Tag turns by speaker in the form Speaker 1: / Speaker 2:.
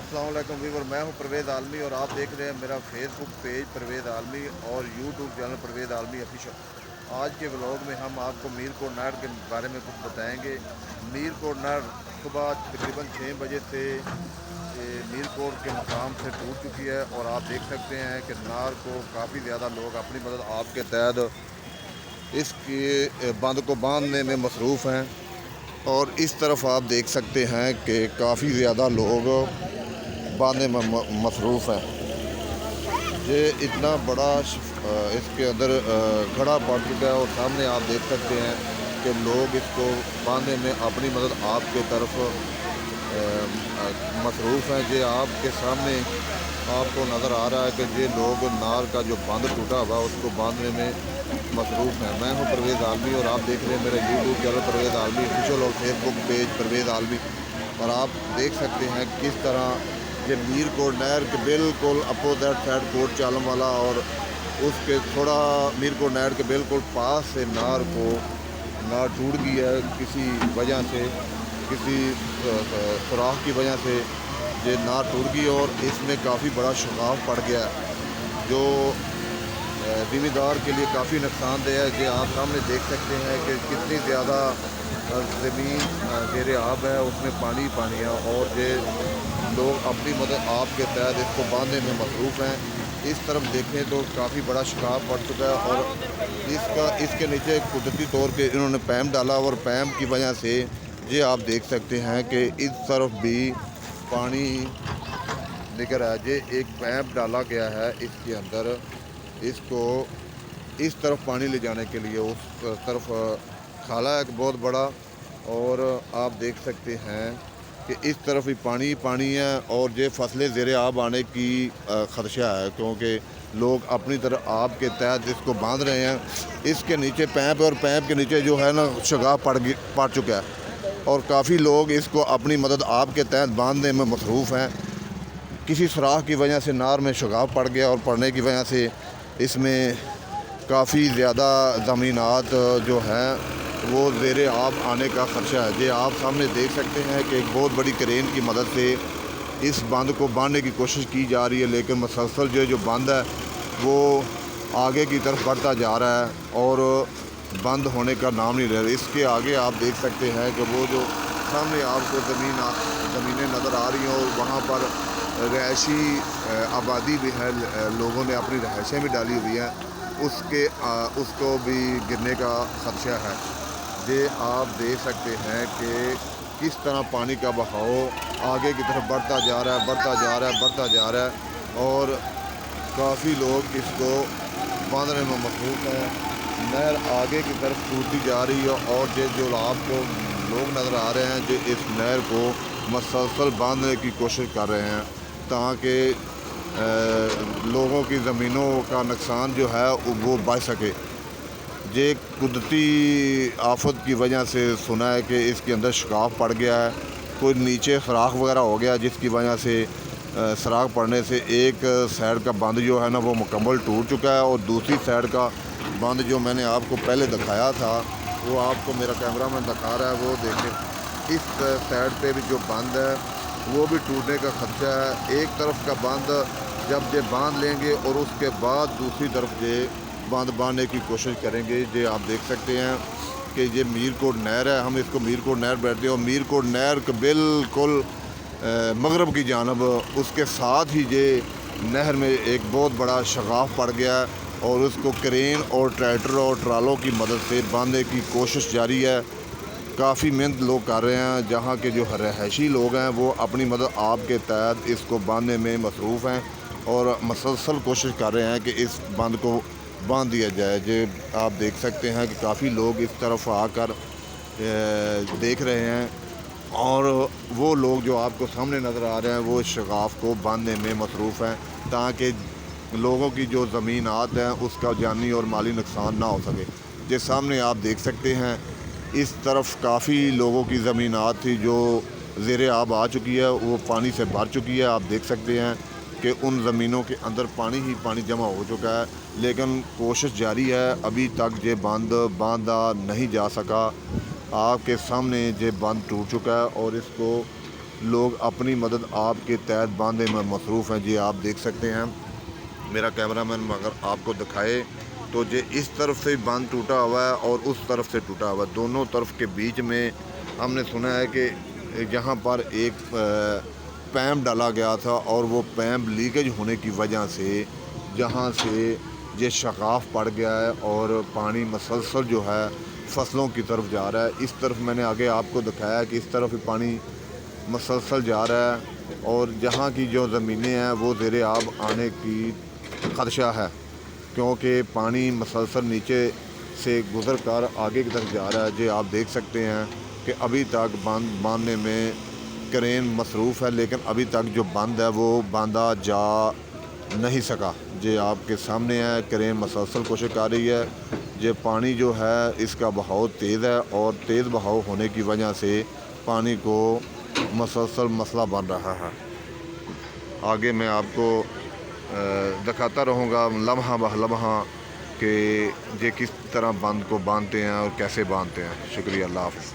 Speaker 1: अस्सलाम वालेकुम वीवर, मैं हूं परवेज़ आलमी और आप देख रहे हैं मेरा फेसबुक पेज परवेज़ आलमी और यूट्यूब चैनल परवेज़ आलमी ऑफिशियल। आज के व्लॉग में हम आपको मीरकोट नहर के बारे में कुछ बताएंगे। मीरकोट नहर सुबह तकरीबन 6 बजे से मीरकोट के मकाम से टूट चुकी है और आप देख सकते हैं कि नहर को काफ़ी ज़्यादा लोग अपनी मदद आपके तहत इसके बंद को बांधने में मसरूफ़ हैं। और इस तरफ आप देख सकते हैं कि काफ़ी ज़्यादा लोग बांधने में मसरूफ़ हैं। ये इतना बड़ा इसके अंदर खड़ा पड़ चुका है और सामने आप देख सकते हैं कि लोग इसको बांधने में अपनी मदद आपके तरफ मसरूफ़ हैं। ये आपके सामने आपको नज़र आ रहा है कि ये लोग नार का जो बंद टूटा हुआ उसको बांधने में मसरूफ़ हैं। मैं हूं परवेज़ आलमी और आप देख रहे हैं मेरा यूट्यूब चैनल परवेज़ आलमी ऑफिशियल और फेसबुक पेज परवेज़ आलमी। और आप देख सकते हैं किस तरह ये मीरकोट नहर के बिल्कुल अपोजिट साइड कोट चालम वाला और उसके थोड़ा मीरकोट नहर के बिल्कुल पास से नार टूट गई है किसी वजह से, किसी सुराख की वजह से ये नार टूट गई और इसमें काफ़ी बड़ा शगाफ पड़ गया जो ज़मींदार के लिए काफ़ी नुकसानदेह है। जो आप सामने देख सकते हैं कि कितनी ज़्यादा ज़मीन ज़ेरे आब है, उसमें पानी पानी है और ये लोग अपनी मदद आपके तहत इसको बांधने में मसरूफ़ हैं। इस तरफ देखें तो काफ़ी बड़ा शिकाफ पड़ चुका है और इसके नीचे कुदरती तौर पे इन्होंने पैम डाला और पैम की वजह से ये आप देख सकते हैं कि इस तरफ भी पानी निकल रहा है। ये एक पैप डाला गया है इसके अंदर, इसको इस तरफ पानी ले जाने के लिए उस तरफ खाला है एक बहुत बड़ा। और आप देख सकते हैं कि इस तरफ भी पानी है और ये फसलें ज़ेरे आब आने की ख़दशा है क्योंकि लोग अपनी तरफ आब के तहत इसको बांध रहे हैं। इसके नीचे पैप और पैप के नीचे जो है ना शगाफ पड़ चुका है और काफ़ी लोग इसको अपनी मदद आब के तहत बांधने में मसरूफ़ हैं। किसी सुराख की वजह से नार में शगाफ पड़ गया और पड़ने की वजह से इसमें काफ़ी ज़्यादा ज़मीनात जो हैं वो ज़ेरे आब आने का ख़दशा है। ये आप सामने देख सकते हैं कि एक बहुत बड़ी क्रेन की मदद से इस बंद को बांधने की कोशिश की जा रही है, लेकिन मसलसल जो बंद है वो आगे की तरफ बढ़ता जा रहा है और बंद होने का नाम नहीं ले रहा। इसके आगे आप देख सकते हैं कि वो जो सामने आपको ज़मीनें नज़र आ रही हैं और वहाँ पर रहायशी आबादी भी है, लोगों ने अपनी रहायशें भी डाली हुई हैं, उसको भी गिरने का ख़दशा है। ये आप देख सकते हैं कि किस तरह पानी का बहाव आगे की तरफ बढ़ता जा रहा है और काफ़ी लोग इसको बांधने में मसरूफ़ हैं। नहर आगे की तरफ टूटती जा रही है और जो आपको लोग नज़र आ रहे हैं जो इस नहर को मसलसल बांधने की कोशिश कर रहे हैं ताकि लोगों की ज़मीनों का नुकसान जो है वो बच सके। ये कुदरती आफत की वजह से सुना है कि इसके अंदर शगाफ पड़ गया है, कोई नीचे सुराख वगैरह हो गया जिसकी वजह से सुराख पड़ने से एक साइड का बंद जो है ना वो मुकम्मल टूट चुका है और दूसरी साइड का बंद जो मैंने आपको पहले दिखाया था वो आपको मेरा कैमरा मैन दिखा रहा है, वो देखें इस साइड पे भी जो बंद है वो भी टूटने का खदशा है। एक तरफ का बंद जब ये बांध लेंगे और उसके बाद दूसरी तरफ ये बांध बांधने की कोशिश करेंगे। ये आप देख सकते हैं कि ये मीरकोट नहर है, हम इसको मीरकोट नहर बैठते हैं और मीरकोट नहर के बिल्कुल मगरब की जानब उसके साथ ही ये नहर में एक बहुत बड़ा शगाफ पड़ गया है और उसको क्रेन और ट्रैक्टर और ट्रालों की मदद से बांधने की कोशिश जारी है। काफ़ी मेहनत लोग कर रहे हैं, जहाँ के जो रहायशी लोग हैं वो अपनी मदद आपके तहत इसको बांधने में मसरूफ़ हैं और मसलसल कोशिश कर रहे हैं कि इस बंद को बांध दिया जाए। जो आप देख सकते हैं कि काफ़ी लोग इस तरफ आकर देख रहे हैं और वो लोग जो आपको सामने नज़र आ रहे हैं वो इस शगाफ को बांधने में मसरूफ़ हैं ताकि लोगों की जो ज़मीनात हैं उसका जानी और माली नुकसान ना हो सके। जिस सामने आप देख सकते हैं इस तरफ काफ़ी लोगों की ज़मीनात थी जो ज़ेरे आब आ चुकी है, वो पानी से भर चुकी है। आप देख सकते हैं कि उन ज़मीनों के अंदर पानी ही पानी जमा हो चुका है, लेकिन कोशिश जारी है, अभी तक ये बांधा नहीं जा सका। आपके सामने ये बंद टूट चुका है और इसको لوگ اپنی مدد آپ کے تحت باندھنے میں مصروف ہیں۔ جی آپ دیکھ سکتے ہیں، میرا کیمرہ مین اگر آپ کو دکھائے تو یہ اس طرف سے باندھ ٹوٹا ہوا ہے اور اس طرف سے ٹوٹا ہوا ہے، دونوں طرف کے بیچ میں ہم نے سنا ہے کہ یہاں پر ایک پیمپ ڈالا گیا تھا اور وہ پیمپ لیکیج ہونے کی وجہ سے جہاں سے یہ شگاف پڑ گیا ہے اور پانی مسلسل جو ہے فصلوں کی طرف جا رہا ہے۔ اس طرف میں نے آگے آپ کو دکھایا کہ اس طرف پانی مسلسل جا رہا ہے اور جہاں کی جو زمینیں ہیں وہ زیر آب آنے کی خدشہ ہے، کیونکہ پانی مسلسل نیچے سے گزر کر آگے کی طرف جا رہا ہے۔ جی آپ دیکھ سکتے ہیں کہ ابھی تک باندھنے میں کرین مصروف ہے، لیکن ابھی تک جو بند ہے وہ باندھا جا نہیں سکا۔ جی آپ کے سامنے ہے، کرین مسلسل کوشش کر رہی ہے۔ یہ پانی جو ہے اس کا بہاؤ تیز ہے اور تیز بہاؤ ہونے کی وجہ سے پانی کو مسلسل مسئلہ بن رہا ہے۔ آگے میں آپ کو دکھاتا رہوں گا لمحہ بہ لمحہ کہ یہ کس طرح بند کو باندھتے ہیں اور کیسے باندھتے ہیں۔ شکریہ، اللہ حافظ۔